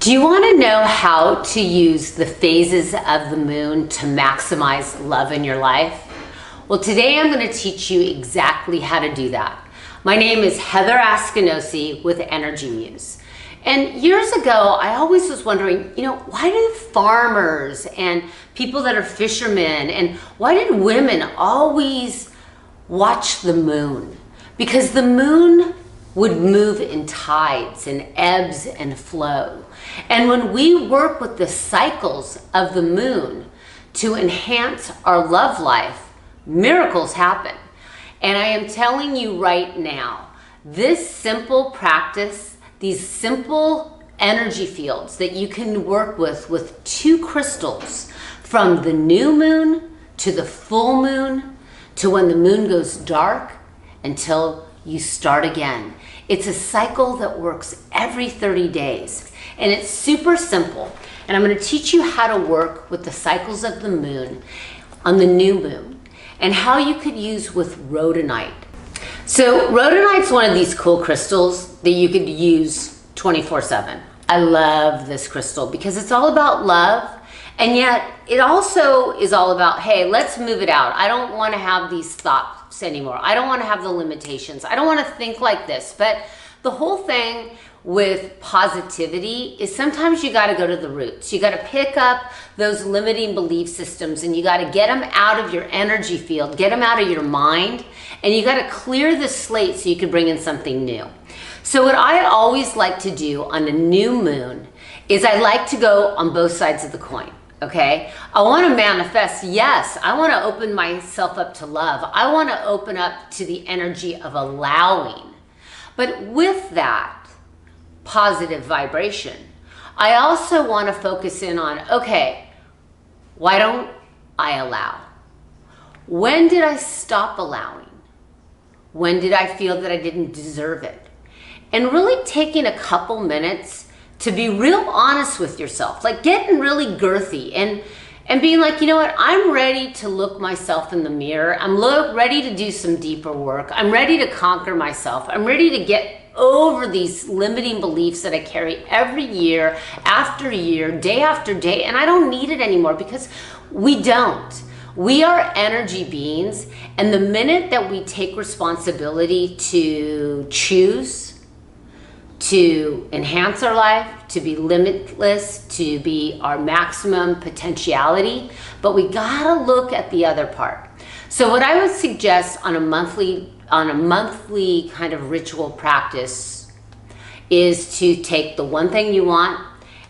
Do you want to know how to use the phases of the moon to maximize love in your life? Well, today I'm going to teach you exactly how to do that. My name is Heather Askinosie with Energy Muse. And years ago, I always was wondering, why do farmers and people that are fishermen and why did women always watch the moon? Because the moon would move in tides and ebbs and flow. And when we work with the cycles of the moon to enhance our love life, miracles happen. And I am telling you right now, this simple practice, these simple energy fields that you can work with 2 crystals, from the new moon to the full moon to when the moon goes dark until you start again. It's a cycle that works every 30 days. And it's super simple. And I'm going to teach you how to work with the cycles of the moon on the new moon and how you could use with rhodonite. So rhodonite's one of these cool crystals that you could use 24/7. I love this crystal because it's all about love. And yet it also is all about, hey, let's move it out. I don't want to have these thoughts anymore. I don't want to have the limitations. I don't want to think like this. But the whole thing with positivity is sometimes you got to go to the roots. You got to pick up those limiting belief systems and you got to get them out of your energy field, get them out of your mind, and you got to clear the slate so you can bring in something new. So what I always like to do on a new moon is I like to go on both sides of the coin. Okay, I want to manifest. Yes, I want to open myself up to love. I want to open up to the energy of allowing. But with that positive vibration, I also want to focus in on, okay, why don't I allow? When did I stop allowing? When did I feel that I didn't deserve it? And really taking a couple minutes to be real honest with yourself, like getting really girthy and being like, you know what, I'm ready to look myself in the mirror. I'm ready to do some deeper work. I'm ready to conquer myself. I'm ready to get over these limiting beliefs that I carry every year after year, day after day, and I don't need it anymore because we don't. We are energy beings, and the minute that we take responsibility to choose, to enhance our life, to be limitless, to be our maximum potentiality, but we gotta look at the other part. So what I would suggest on a monthly kind of ritual practice is to take the one thing you want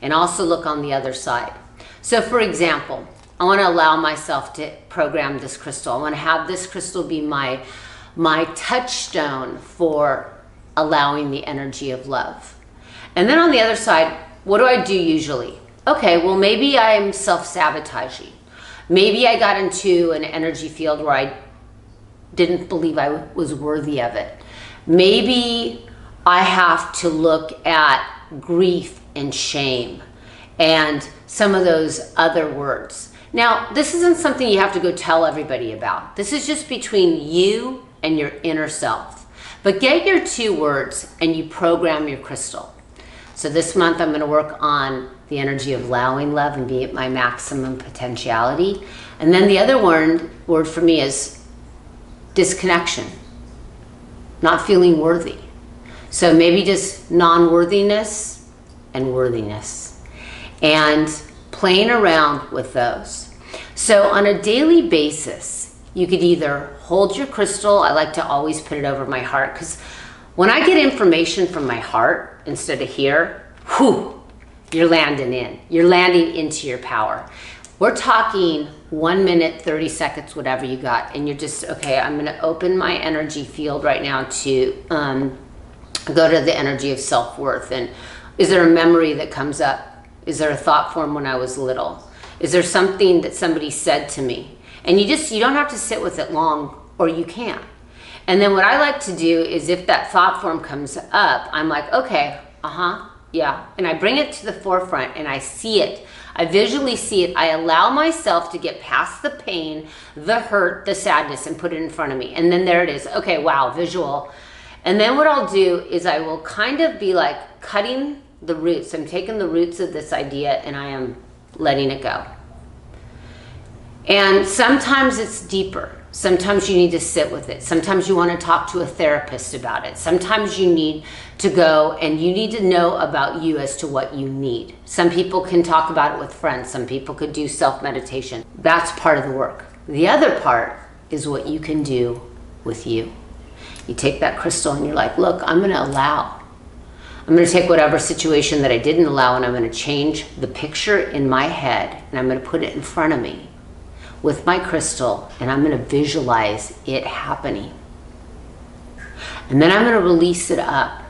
and also look on the other side. So for example, I want to allow myself to program this crystal. I want to have this crystal be my touchstone for allowing the energy of love. And then on the other side, what do I do usually? Okay, well, maybe I'm self-sabotaging. Maybe I got into an energy field where I didn't believe I was worthy of it. Maybe I have to look at grief and shame and some of those other words. Now, this isn't something you have to go tell everybody about. This is just between you and your inner self. But get your 2 words and you program your crystal. So this month I'm going to work on the energy of allowing love and being at my maximum potentiality. And then the other word for me is disconnection, not feeling worthy. So maybe just non-worthiness and worthiness, and playing around with those. So on a daily basis, you could either hold your crystal. I like to always put it over my heart because when I get information from my heart instead of here, you're landing in. You're landing into your power. We're talking 1 minute, 30 seconds, whatever you got. And you're just, okay, I'm going to open my energy field right now to go to the energy of self-worth. And is there a memory that comes up? Is there a thought form when I was little? Is there something that somebody said to me? And you don't have to sit with it long, or you can. And then what I like to do is if that thought form comes up, I'm like, okay, yeah. And I bring it to the forefront and I see it. I visually see it. I allow myself to get past the pain, the hurt, the sadness, and put it in front of me. And then there it is. Okay, wow, visual. And then what I'll do is I will kind of be like cutting the roots. I'm taking the roots of this idea and I am letting it go. And sometimes it's deeper. Sometimes you need to sit with it. Sometimes you want to talk to a therapist about it. Sometimes you need to go and you need to know about you as to what you need. Some people can talk about it with friends. Some people could do self-meditation. That's part of the work. The other part is what you can do with you. You take that crystal and you're like, look, I'm going to allow. I'm going to take whatever situation that I didn't allow and I'm going to change the picture in my head and I'm going to put it in front of me with my crystal and I'm going to visualize it happening. And then I'm going to release it up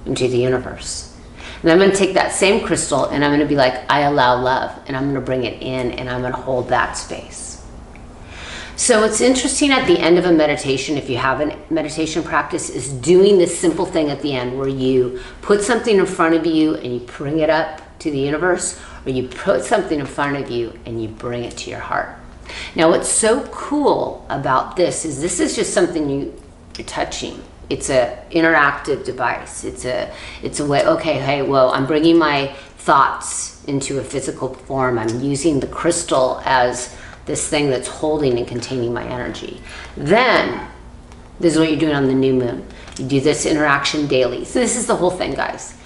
into the universe. And I'm going to take that same crystal and I'm going to be like, I allow love, and I'm going to bring it in and I'm going to hold that space. So it's interesting at the end of a meditation, if you have a meditation practice, is doing this simple thing at the end where you put something in front of you and you bring it up to the universe, or you put something in front of you and you bring it to your heart. Now what's so cool about this is just something you're touching. It's a interactive device. It's a way, okay, hey, well, I'm bringing my thoughts into a physical form. I'm using the crystal as this thing that's holding and containing my energy. Then, this is what you're doing on the new moon. You do this interaction daily. So this is the whole thing, guys.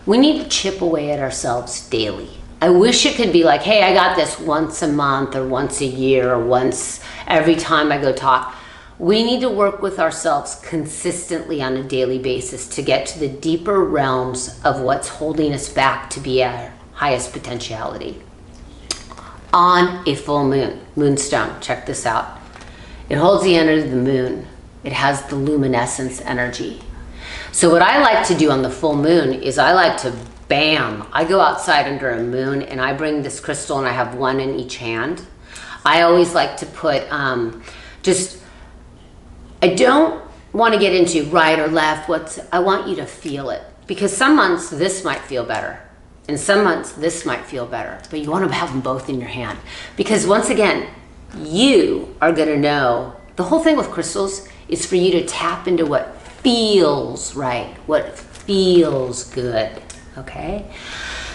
We need to chip away at ourselves daily. I wish it could be like, hey, I got this once a month or once a year or once every time I go talk. We need to work with ourselves consistently on a daily basis to get to the deeper realms of what's holding us back to be our highest potentiality. On a full moon, moonstone, check this out. It holds the energy of the moon. It has the luminescence energy. So what I like to do on the full moon is I like to I go outside under a moon and I bring this crystal and I have one in each hand. I always like to put I don't want to get into right or left. I want you to feel it, because some months this might feel better and some months this might feel better, but you want to have them both in your hand, because once again, you are going to know. The whole thing with crystals is for you to tap into what feels right, what feels good. Okay,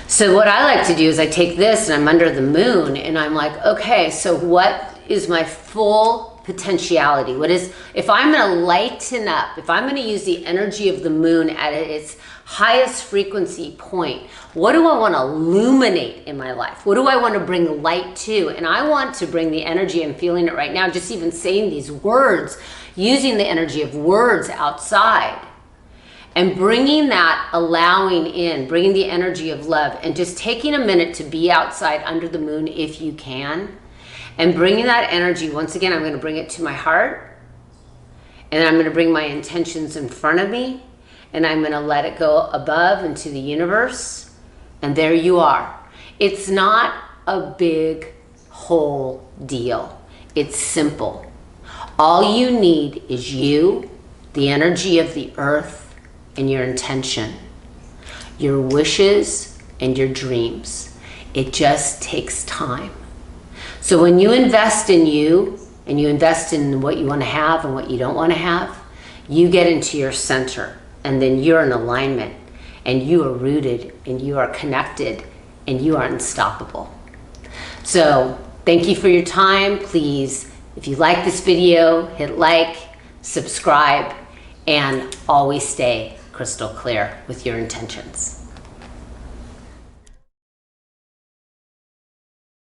so what I like to do is I take this and I'm under the moon and I'm like, okay, so what is my full potentiality? What is, if I'm going to lighten up, if I'm going to use the energy of the moon at its highest frequency point, what do I want to illuminate in my life? What do I want to bring light to? And I want to bring the energy, I'm feeling it right now, just even saying these words, using the energy of words outside. And bringing that, allowing in, bringing the energy of love, and just taking a minute to be outside under the moon if you can. And bringing that energy, once again, I'm going to bring it to my heart. And I'm going to bring my intentions in front of me. And I'm going to let it go above into the universe. And there you are. It's not a big whole deal. It's simple. All you need is you, the energy of the earth, and your intention, your wishes and your dreams. It just takes time. So when you invest in you and you invest in what you want to have and what you don't want to have, you get into your center, and then you're in alignment and you are rooted and you are connected and you are unstoppable. So thank you for your time. Please, if you like this video, hit like, subscribe, and always stay crystal clear with your intentions.